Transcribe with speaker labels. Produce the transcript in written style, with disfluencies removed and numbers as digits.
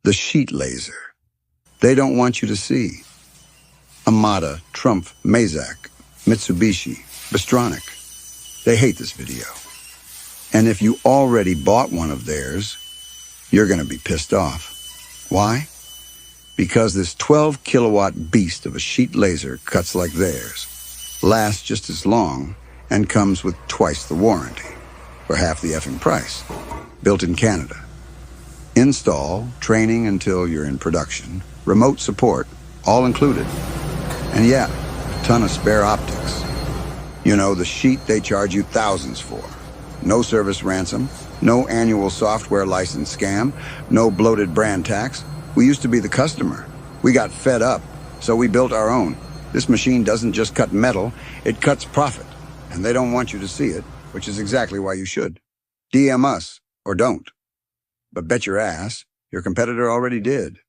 Speaker 1: The sheet laser. They don't want you to see. Amada, Trumpf, Mazak, Mitsubishi, Bystronic. They hate this video. And if you already bought one of theirs, you're going to be pissed off. Why? Because this 12 kilowatt beast of a sheet laser cuts like theirs, lasts just as long, and comes with twice the warranty, for half the effing price. Built in Canada. Install, training until you're in production, remote support, all included. And yeah, a ton of spare optics. You know, the sheet they charge you thousands for. No service ransom, no annual software license scam, no bloated brand tax. We used to be the customer. We got fed up, so we built our own. This machine doesn't just cut metal, it cuts profit. And they don't want you to see it, which is exactly why you should. DM us, or don't. But bet your ass, your competitor already did.